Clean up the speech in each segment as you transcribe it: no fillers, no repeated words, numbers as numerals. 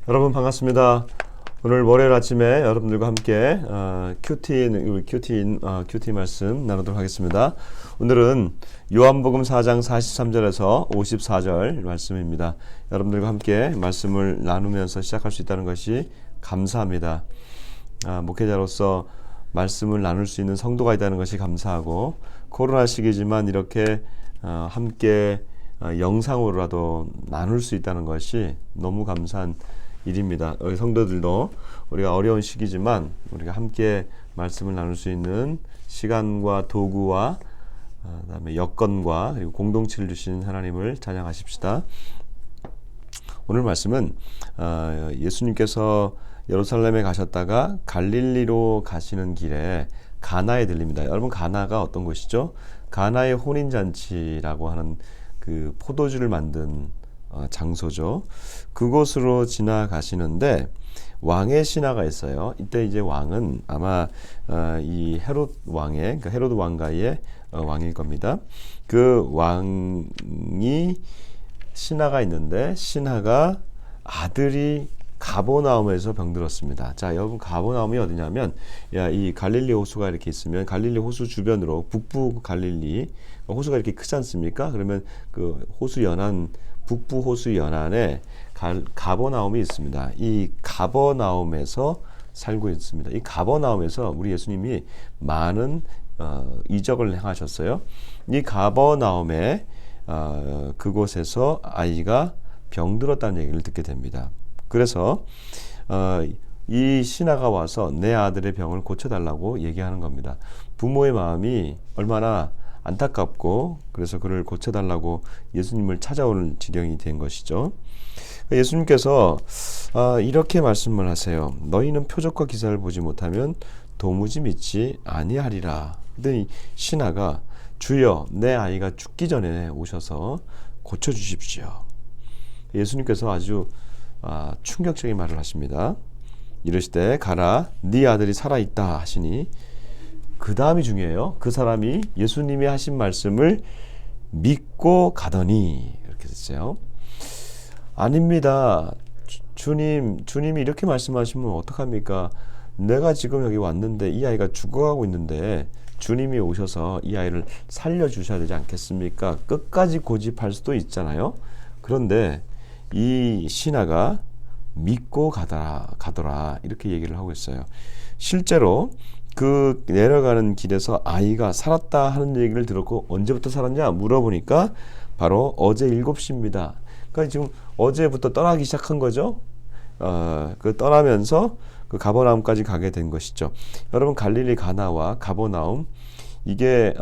여러분 반갑습니다. 오늘 월요일 아침에 여러분들과 함께 큐티 말씀 나누도록 하겠습니다. 오늘은 요한복음 4장 43절에서 54절 말씀입니다. 여러분들과 함께 말씀을 나누면서 시작할 수 있다는 것이 감사합니다. 목회자로서 말씀을 나눌 수 있는 성도가 있다는 것이 감사하고, 코로나 시기지만 이렇게 함께 영상으로라도 나눌 수 있다는 것이 너무 감사한 일입니다. 우리 성도들도 우리가 어려운 시기지만 우리가 함께 말씀을 나눌 수 있는 시간과 도구와 그다음에 여건과 그리고 공동체를 주신 하나님을 찬양하십시다. 오늘 말씀은 예수님께서 예루살렘에 가셨다가 갈릴리로 가시는 길에 가나에 들립니다. 여러분, 가나가 어떤 곳이죠? 가나의 혼인잔치라고 하는 그 포도주를 만든 장소죠. 그곳으로 지나가시는데 왕의 신하가 있어요. 이때 이제 왕은 아마 이 헤롯 왕의, 그러니까 헤롯 왕가의 왕일 겁니다. 그 왕이 신하가 있는데, 신하가 아들이 가버나움에서 병들었습니다. 자, 여러분, 가버나움이 어디냐면, 이 갈릴리 호수가 이렇게 있으면 갈릴리 호수 주변으로 북부 갈릴리 호수가 이렇게 크지 않습니까? 그러면 그 호수 연안, 북부 호수 연안에 가버나움이 있습니다. 이 가버나움에서 살고 있습니다. 이 가버나움에서 우리 예수님이 많은 이적을 행하셨어요. 이 가버나움에 그곳에서 아이가 병들었다는 얘기를 듣게 됩니다. 그래서 이 신하가 와서 내 아들의 병을 고쳐달라고 얘기하는 겁니다. 부모의 마음이 얼마나 안타깝고, 그래서 그를 고쳐달라고 예수님을 찾아오는 지경이 된 것이죠. 예수님께서 이렇게 말씀을 하세요. 너희는 표적과 기사를 보지 못하면 도무지 믿지 아니하리라. 그랬더니 신하가, 주여, 내 아이가 죽기 전에 오셔서 고쳐주십시오. 예수님께서 아주 충격적인 말을 하십니다. 이르시되 가라, 네 아들이 살아있다 하시니, 그 다음이 중요해요. 그 사람이 예수님이 하신 말씀을 믿고 가더니, 이렇게 됐어요. 아닙니다. 주님이 이렇게 말씀하시면 어떡합니까? 내가 지금 여기 왔는데 이 아이가 죽어가고 있는데 주님이 오셔서 이 아이를 살려주셔야 되지 않겠습니까? 끝까지 고집할 수도 있잖아요. 그런데 이 신하가 믿고 가더라 이렇게 얘기를 하고 있어요. 실제로 그 내려가는 길에서 아이가 살았다 하는 얘기를 들었고, 언제부터 살았냐 물어보니까 바로 어제 7시입니다. 그러니까 지금 어제부터 떠나기 시작한 거죠. 그 떠나면서 그 가버나움까지 가게 된 것이죠. 여러분, 갈릴리 가나와 가버나움, 이게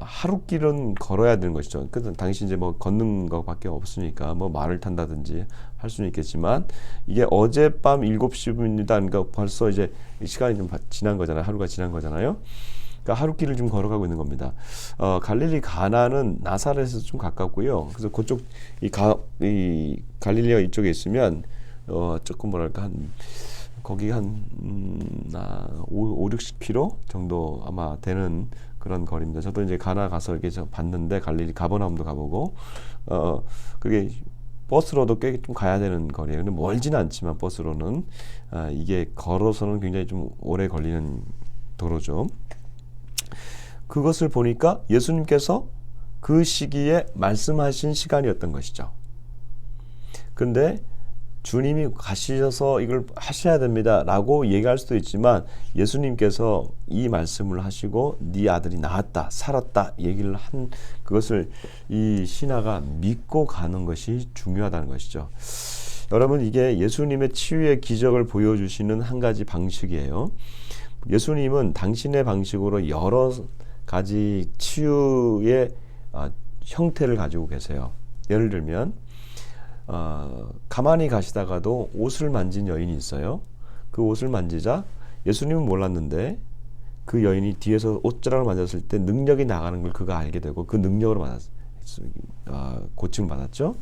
하루 길은 걸어야 되는 것이죠. 그 당시 이제 뭐 걷는 것밖에 없으니까 뭐 말을 탄다든지 할 수는 있겠지만, 이게 어젯밤 7시입니다. 그러니까 벌써 이제 시간이 좀 지난 거잖아요. 하루가 지난 거잖아요. 그러니까 하루 길을 좀 걸어가고 있는 겁니다. 갈릴리 가나는 나사렛에서 좀 가깝고요. 그래서 그쪽 이 갈릴리가 이쪽에 있으면 조금 뭐랄까 거기 한 60km 정도 아마 되는 그런 거리입니다. 저도 이제 가나 가서 이렇게 봤는데, 갈릴리 가버나움도 가보고, 그게 버스로도 꽤 좀 가야 되는 거리예요. 근데 멀지는 않지만 버스로는 이게 걸어서는 굉장히 좀 오래 걸리는 도로죠. 그것을 보니까 예수님께서 그 시기에 말씀하신 시간이었던 것이죠. 근데 주님이 가셔서 이걸 하셔야 됩니다 라고 얘기할 수도 있지만, 예수님께서 이 말씀을 하시고 네 아들이 나았다, 살았다 얘기를 한 그것을 이 신하가 믿고 가는 것이 중요하다는 것이죠. 여러분, 이게 예수님의 치유의 기적을 보여주시는 한 가지 방식이에요. 예수님은 당신의 방식으로 여러 가지 치유의 형태를 가지고 계세요. 예를 들면 가만히 가시다가도 옷을 만진 여인이 있어요. 그 옷을 만지자 예수님은 몰랐는데 그 여인이 뒤에서 옷자락을 만졌을 때 능력이 나가는 걸 그가 알게 되고, 그 능력으로 고침을 받았죠.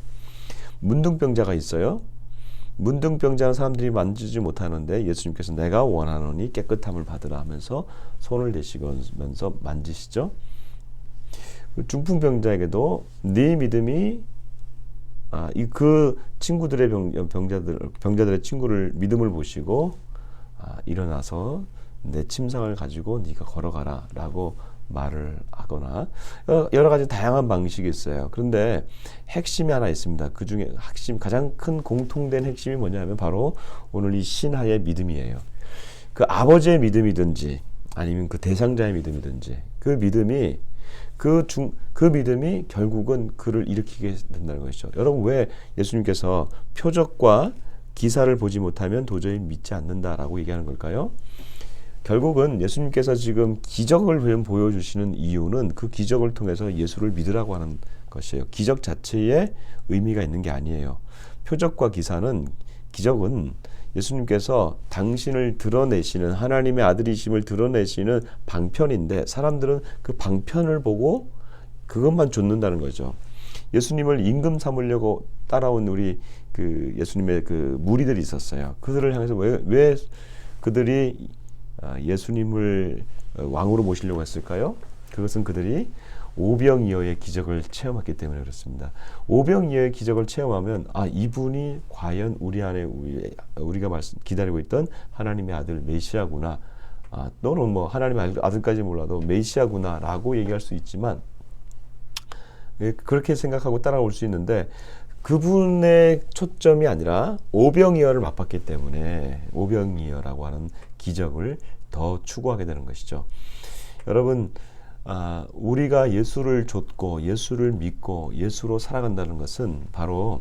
문둥병자가 있어요. 문둥병자는 사람들이 만지지 못하는데 예수님께서 내가 원하노니 깨끗함을 받으라 하면서 손을 대시면서 만지시죠. 중풍병자에게도 네 믿음이 그 친구들의 병자들의 친구를 믿음을 보시고 일어나서 내 침상을 가지고 네가 걸어가라라고 말을 하거나 여러 가지 다양한 방식이 있어요. 그런데 핵심이 하나 있습니다. 그 중에 가장 큰 공통된 핵심이 뭐냐면 바로 오늘 이 신하의 믿음이에요. 그 아버지의 믿음이든지 아니면 그 대상자의 믿음이든지 그 믿음이 결국은 그를 일으키게 된다는 것이죠. 여러분, 왜 예수님께서 표적과 기사를 보지 못하면 도저히 믿지 않는다라고 얘기하는 걸까요? 결국은 예수님께서 지금 기적을 보여주시는 이유는 그 기적을 통해서 예수를 믿으라고 하는 것이에요. 기적 자체에 의미가 있는 게 아니에요. 표적과 기적은 예수님께서 당신을 드러내시는, 하나님의 아들이심을 드러내시는 방편인데, 사람들은 그 방편을 보고 그것만 좇는다는 거죠. 예수님을 임금 삼으려고 따라온 우리 그 예수님의 그 무리들이 있었어요. 그들을 향해서 왜 그들이 예수님을 왕으로 모시려고 했을까요? 그것은 그들이 오병이어의 기적을 체험했기 때문에 그렇습니다. 오병이어의 기적을 체험하면 이분이 과연 우리 안에 우리가 기다리고 있던 하나님의 아들 메시아구나, 또는 뭐 하나님의 아들까지 몰라도 메시아구나라고 얘기할 수 있지만, 그렇게 생각하고 따라올 수 있는데, 그분의 초점이 아니라 오병이어를 맛봤기 때문에 오병이어라고 하는 기적을 더 추구하게 되는 것이죠. 여러분, 우리가 예수를 좇고 예수를 믿고 예수로 살아간다는 것은 바로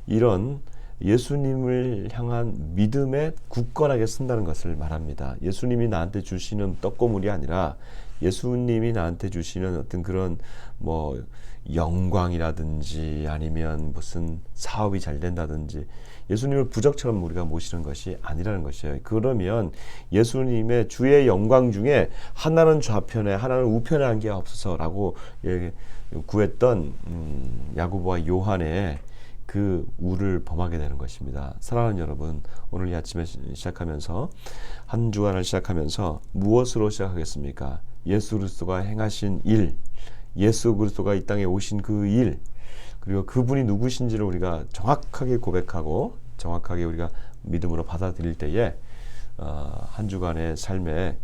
이런 예수님을 향한 믿음에 굳건하게 쓴다는 것을 말합니다. 예수님이 나한테 주시는 떡고물이 아니라 예수님이 나한테 주시는 어떤 그런 뭐 영광이라든지 아니면 무슨 사업이 잘 된다든지 예수님을 부적처럼 우리가 모시는 것이 아니라는 것이에요. 그러면 예수님의 주의 영광 중에 하나는 좌편에 하나는 우편에 한 게 없어서라고 구했던 야고보와 요한의 그 우를 범하게 되는 것입니다. 사랑하는 여러분, 오늘 이 아침에 시작하면서 한 주간을 시작하면서 무엇으로 시작하겠습니까? 예수 그리스도가 행하신 일, 예수 그리스도가 이 땅에 오신 그 일, 그리고 그분이 누구신지를 우리가 정확하게 고백하고 정확하게 우리가 믿음으로 받아들일 때에 한 주간의 삶에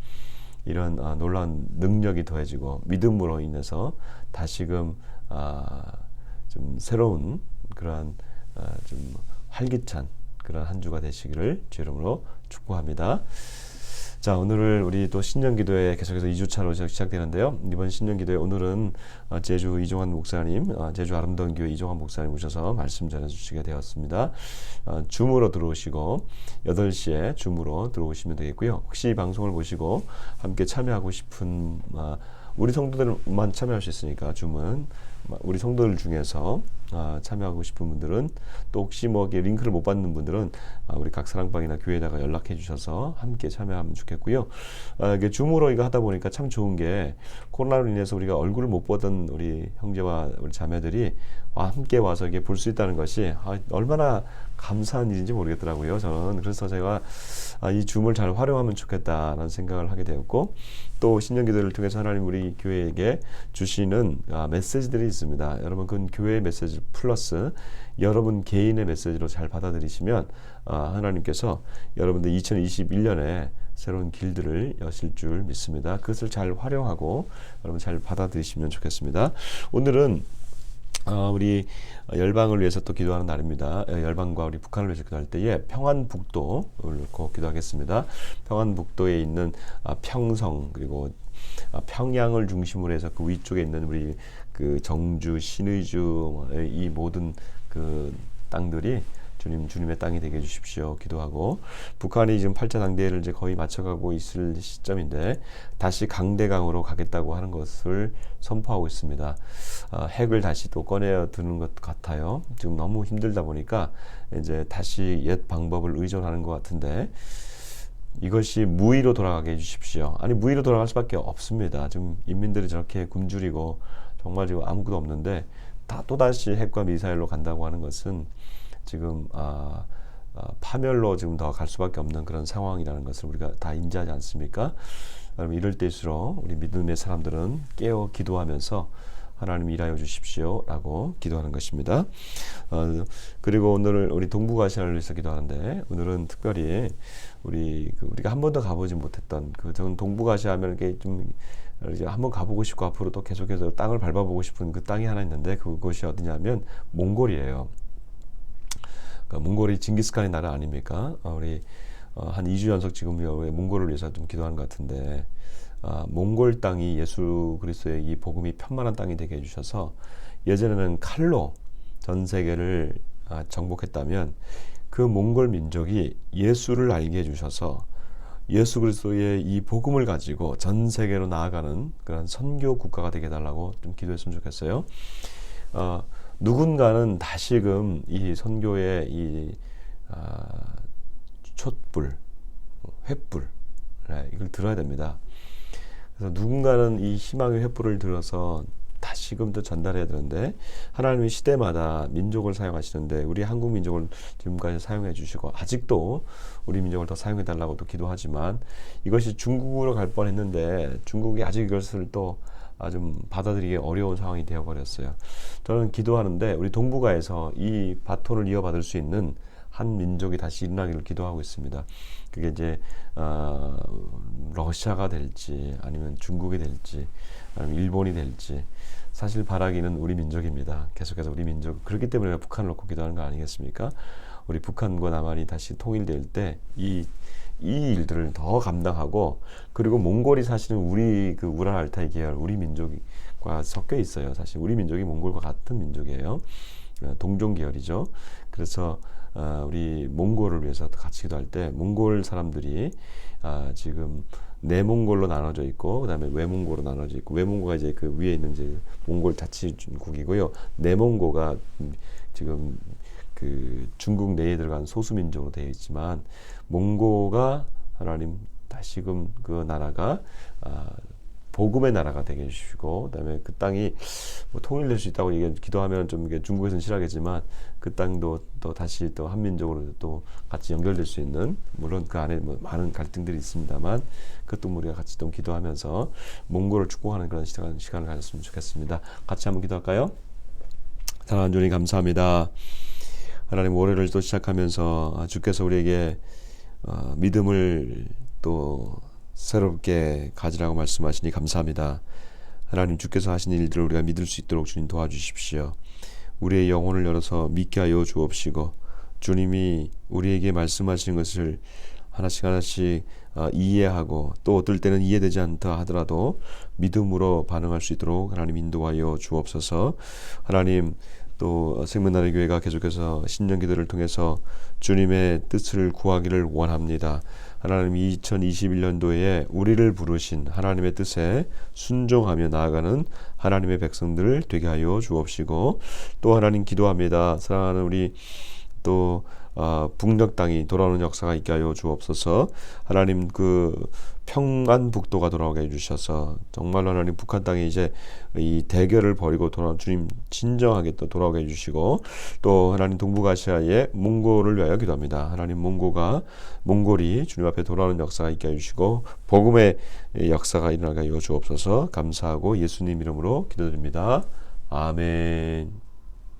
이런 놀라운 능력이 더해지고 믿음으로 인해서 다시금 좀 새로운 그러한 좀 활기찬 그런 한 주가 되시기를 주 이름으로 축복합니다. 자, 오늘을 우리 또 신년기도회 계속해서 2주차로 시작되는데요. 이번 신년기도회 오늘은 제주 이종환 목사님, 제주 아름다운 교회 이종환 목사님 오셔서 말씀 전해주시게 되었습니다. 줌으로 들어오시고 8시에 줌으로 들어오시면 되겠고요. 혹시 이 방송을 보시고 함께 참여하고 싶은 우리 성도들만 참여할 수 있으니까 줌은 우리 성도들 중에서 참여하고 싶은 분들은, 또 혹시 뭐 링크를 못 받는 분들은 우리 각 사랑방이나 교회에다가 연락해 주셔서 함께 참여하면 좋겠고요. 이게 줌으로 이거 하다 보니까 참 좋은 게, 코로나로 인해서 우리가 얼굴을 못 보던 우리 형제와 우리 자매들이 함께 와서 이게 볼 수 있다는 것이 얼마나 감사한 일인지 모르겠더라고요, 저는. 그래서 제가 이 줌을 잘 활용하면 좋겠다라는 생각을 하게 되었고, 또 신년기도를 통해서 하나님 우리 교회에게 주시는 메시지들이 있습니다. 여러분, 그 교회의 메시지 플러스 여러분 개인의 메시지로 잘 받아들이시면 하나님께서 여러분들 2021년에 새로운 길들을 여실 줄 믿습니다. 그것을 잘 활용하고 여러분 잘 받아들이시면 좋겠습니다. 오늘은 우리 열방을 위해서 또 기도하는 날입니다. 열방과 우리 북한을 위해서 기도할 때에 평안북도를 놓고 기도하겠습니다. 평안북도에 있는 평성, 그리고 평양을 중심으로 해서 그 위쪽에 있는 우리 그 정주, 신의주, 이 모든 그 땅들이 주님의 땅이 되게 해주십시오. 기도하고, 북한이 지금 8차 당대회를 이제 거의 맞춰가고 있을 시점인데 다시 강대강으로 가겠다고 하는 것을 선포하고 있습니다. 핵을 다시 또 꺼내어 드는 것 같아요. 지금 너무 힘들다 보니까 이제 다시 옛 방법을 의존하는 것 같은데, 이것이 무의로 돌아가게 해주십시오. 아니, 무의로 돌아갈 수밖에 없습니다. 지금 인민들이 저렇게 굶주리고 정말 지금 아무것도 없는데 또다시 핵과 미사일로 간다고 하는 것은 지금 파멸로 지금 더 갈 수밖에 없는 그런 상황이라는 것을 우리가 다 인지하지 않습니까? 여러분, 이럴 때일수록 우리 믿음의 사람들은 깨어 기도하면서 하나님 일하여 주십시오라고 기도하는 것입니다. 그리고 오늘 우리 동북아시아를 위해서 기도하는데, 오늘은 특별히 우리가 한 번도 가보지 못했던 저는 동북아시아 하면 이게 좀 이제 한번 가보고 싶고 앞으로 또 계속해서 땅을 밟아보고 싶은 그 땅이 하나 있는데, 그곳이 어디냐면 몽골이에요. 그러니까 몽골이 징기스칸의 나라 아닙니까? 우리 한 2주 연속 지금 몽골을 위해서 좀 기도하는 것 같은데, 몽골 땅이 예수 그리스도의 이 복음이 편만한 땅이 되게 해주셔서, 예전에는 칼로 전 세계를 정복했다면 그 몽골 민족이 예수를 알게 해주셔서 예수 그리스도의 이 복음을 가지고 전 세계로 나아가는 그런 선교 국가가 되게 해달라고 좀 기도했으면 좋겠어요. 누군가는 다시금 이 선교의 이 촛불, 횃불, 이걸 들어야 됩니다. 그래서 누군가는 이 희망의 횃불을 들어서 다시금 또 전달해야 되는데, 하나님이 시대마다 민족을 사용하시는데 우리 한국 민족을 지금까지 사용해 주시고 아직도 우리 민족을 더 사용해 달라고 또 기도하지만, 이것이 중국으로 갈 뻔했는데 중국이 아직 이것을 또 좀 받아들이기 어려운 상황이 되어버렸어요. 저는 기도하는데 우리 동북아에서 이 바톤을 이어받을 수 있는 한 민족이 다시 일어나기를 기도하고 있습니다. 그게 이제 러시아가 될지 아니면 중국이 될지 아니면 일본이 될지, 사실 바라기는 우리 민족입니다. 계속해서 우리 민족, 그렇기 때문에 북한을 놓고 기도하는 거 아니겠습니까? 우리 북한과 남한이 다시 통일될 때 이 일들을 더 감당하고, 그리고 몽골이 사실은 우리 그 우랄 알타이 계열 우리 민족과 섞여 있어요. 사실 우리 민족이 몽골과 같은 민족이에요. 동종 계열이죠. 그래서 우리 몽골을 위해서 같이 기도할 때, 몽골 사람들이 지금 내몽골로 나눠져 있고, 그다음에 외몽고로 나눠져 있고, 외몽고가 이제 그 위에 있는 이제 몽골 자치국이고요. 내몽고가 지금 그 중국 내에 들어간 소수민족으로 되어 있지만, 몽고가 하나님 다시금 그 나라가 복음의 나라가 되게 해주시고, 그다음에 그 땅이 뭐 통일될 수 있다고 기도하면 좀 이게 중국에서는 싫어하겠지만, 그 땅도 또 다시 또 한민족으로 또 같이 연결될 수 있는, 물론 그 안에 뭐 많은 갈등들이 있습니다만, 그것도 우리가 같이 좀 기도하면서 몽골을 축복하는 그런 시간을 가졌으면 좋겠습니다. 같이 한번 기도할까요? 사랑하는 주님 감사합니다. 하나님, 올해를 또 시작하면서 주께서 우리에게 믿음을 또 새롭게 가지라고 말씀하시니 감사합니다. 하나님, 주께서 하신 일들을 우리가 믿을 수 있도록 주님 도와주십시오. 우리의 영혼을 열어서 믿게 하여 주옵시고, 주님이 우리에게 말씀하시는 것을 하나씩 하나씩 이해하고, 또 어떨 때는 이해되지 않다 하더라도 믿음으로 반응할 수 있도록 하나님 인도하여 주옵소서. 하나님, 또 생명나는 교회가 계속해서 신년기도를 통해서 주님의 뜻을 구하기를 원합니다. 하나님, 2021년도에 우리를 부르신 하나님의 뜻에 순종하며 나아가는 하나님의 백성들 되게 하여 주옵시고, 또 하나님 기도합니다. 사랑하는 우리 또 북녘 땅이 돌아오는 역사가 있게 하여 주옵소서. 하나님, 그 평안북도가 돌아오게 해주셔서 정말로 하나님 북한 땅에 이제 이 대결을 벌이고 주님 진정하게 또 돌아오게 해주시고, 또 하나님 동북아시아의 몽골을 위하여 기도합니다. 하나님, 몽골이 주님 앞에 돌아오는 역사가 있게 해주시고 복음의 역사가 일어나게 하여 주옵소서. 감사하고 예수님 이름으로 기도드립니다. 아멘.